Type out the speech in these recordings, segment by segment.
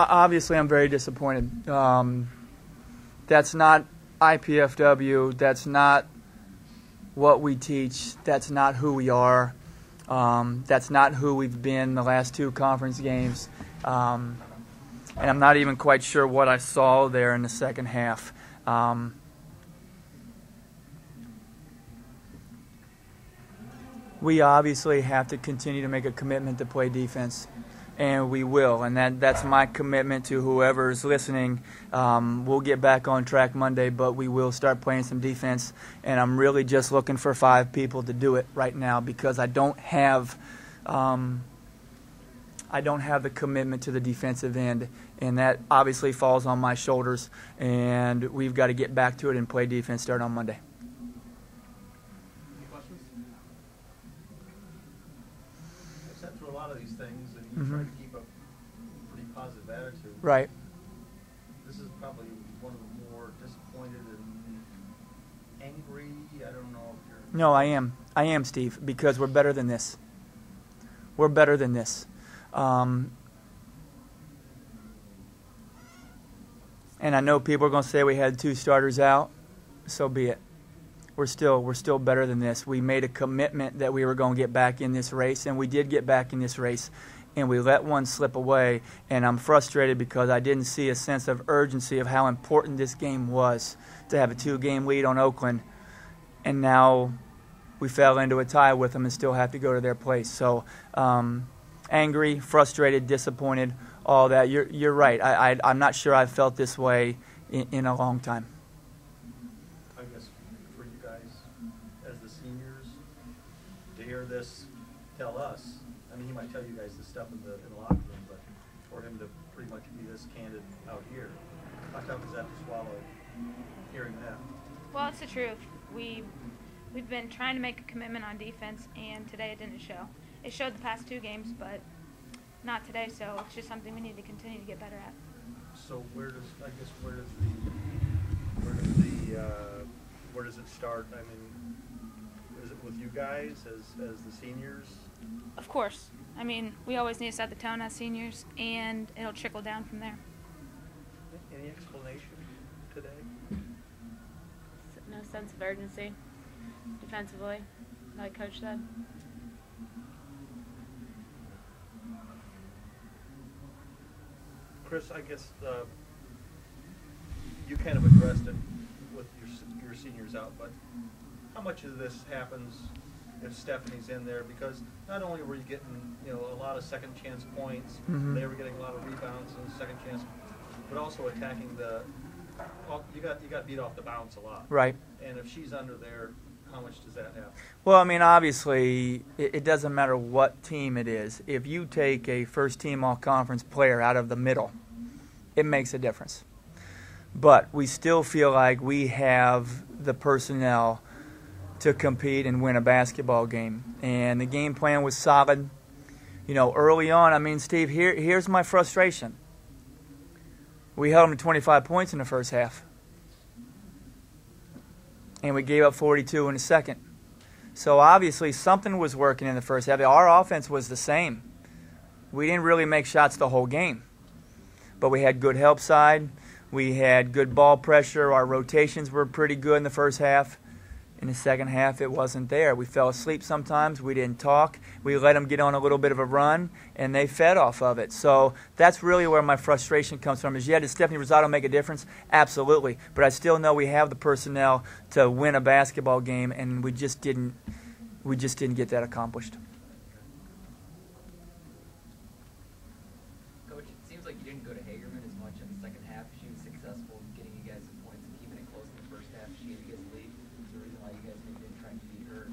Obviously, I'm very disappointed. That's not IPFW. That's not what we teach. That's not who we are. That's not who we've been the last two conference games. And I'm not even quite sure what I saw there in the second half. We obviously have to continue to make a commitment to play defense, and we will. And that's my commitment to whoever is listening. We'll get back on track Monday, but we will start playing some defense. And I'm really just looking for 5 people to do it right now because I don't have the commitment to the defensive end, and that obviously falls on my shoulders. And we've got to get back to it and play defense start on Monday. Through a lot of these things, and you try to keep a pretty positive attitude. Right. This is probably one of the more disappointed and angry. I don't know if you're. No, I am. I am, Steve, because we're better than this. We're better than this. And I know people are going to say we had 2 starters out. So be it. We're still better than this. We made a commitment that we were going to get back in this race, and we did get back in this race, and we let one slip away. And I'm frustrated because I didn't see a sense of urgency of how important this game was to have a 2-game lead on Oakland, and now we fell into a tie with them and still have to go to their place. So angry, frustrated, disappointed, all that. You're right. I'm not sure I've felt this way in a long time. To hear this tell us, I mean, he might tell you guys to step in the locker room, but for him to pretty much be this candid out here, how tough is that to swallow, hearing that? Well, it's the truth. We've been trying to make a commitment on defense, and today it didn't show. It showed the past 2 games, but not today, so it's just something we need to continue to get better at. So where does it start? I mean, is it with you guys as the seniors? Of course. I mean, we always need to set the tone as seniors, and it'll trickle down from there. Any explanation today? No sense of urgency defensively, like Coach said. Chris, I guess you kind of addressed it with your seniors out, but how much of this happens if Stephanie's in there? Because not only were you getting, a lot of second chance points, they were getting a lot of rebounds and second chance, but also attacking you got beat off the bounce a lot. Right. And if she's under there, how much does that have? Well, I mean, obviously, it doesn't matter what team it is. If you take a first-team all-conference player out of the middle, it makes a difference. But we still feel like we have the personnel to compete and win a basketball game. And the game plan was solid. Early on, I mean, Steve, here's my frustration. We held them to 25 points in the first half. And we gave up 42 in the second. So obviously something was working in the first half. Our offense was the same. We didn't really make shots the whole game. But we had good help side. We had good ball pressure. Our rotations were pretty good in the first half. In the second half, it wasn't there. We fell asleep sometimes. We didn't talk. We let them get on a little bit of a run, and they fed off of it. So that's really where my frustration comes from. Is, does Stephanie Rosado make a difference? Absolutely. But I still know we have the personnel to win a basketball game, and we just didn't get that accomplished. Coach, it seems like you didn't go to Hagerman as much in the second half. She was successful in getting you guys some points and keeping it close in the first half. She gave you guys the lead. Is there a reason why you guys maybe didn't try and beat her?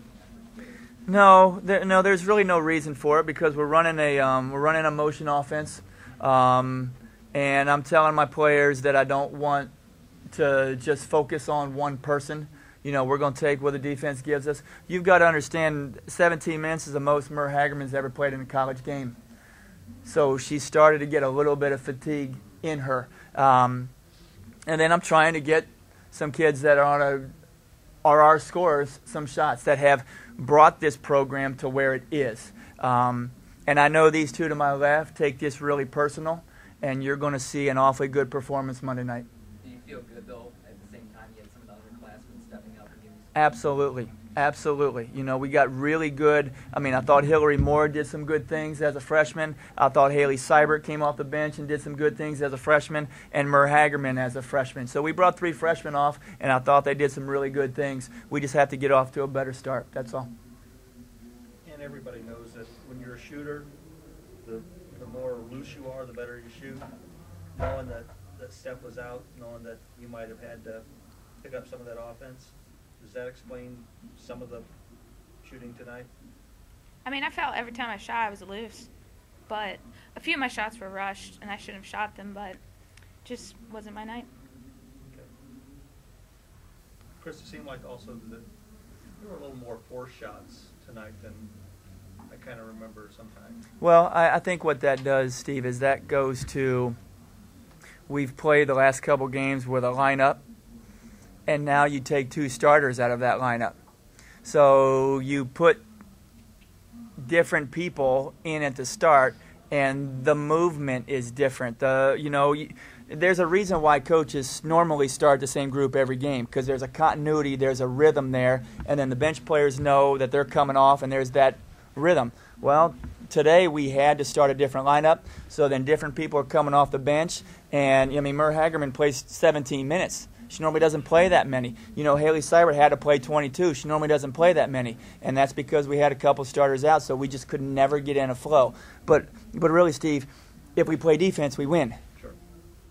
No, there's really no reason for it because we're running a motion offense, and I'm telling my players that I don't want to just focus on one person. We're going to take what the defense gives us. You've got to understand, 17 minutes is the most Mer Hagerman's ever played in a college game. So she started to get a little bit of fatigue in her. And then I'm trying to get some kids that are our scorers some shots that have brought this program to where it is. And I know these 2 to my left take this really personal, and you're going to see an awfully good performance Monday night. Do you feel good, though, at the same time you had some of the underclassmen stepping up and giving you some... Absolutely. Absolutely. You know, we got really good. I mean, I thought Hillary Moore did some good things as a freshman. I thought Haley Seibert came off the bench and did some good things as a freshman, and Mur Hagerman as a freshman. So we brought 3 freshmen off, and I thought they did some really good things. We just have to get off to a better start. That's all. And everybody knows that when you're a shooter, the more loose you are, the better you shoot. Knowing that Steph was out, knowing that you might have had to pick up some of that offense, does that explain some of the shooting tonight? I mean, I felt every time I shot I was loose, but a few of my shots were rushed, and I shouldn't have shot them, but just wasn't my night. Okay. Chris, it seemed like also that there were a little more forced shots tonight than I kind of remember sometimes. Well, I think what that does, Steve, is that goes to we've played the last couple games with a lineup, and now you take 2 starters out of that lineup. So you put different people in at the start, and the movement is different. There's a reason why coaches normally start the same group every game, because there's a continuity, there's a rhythm there, and then the bench players know that they're coming off, and there's that rhythm. Well, today we had to start a different lineup, so then different people are coming off the bench, and Mur Hagerman plays 17 minutes. She normally doesn't play that many. Haley Seibert had to play 22. She normally doesn't play that many, and that's because we had a couple starters out, so we just could never get in a flow. But really, Steve, if we play defense, we win.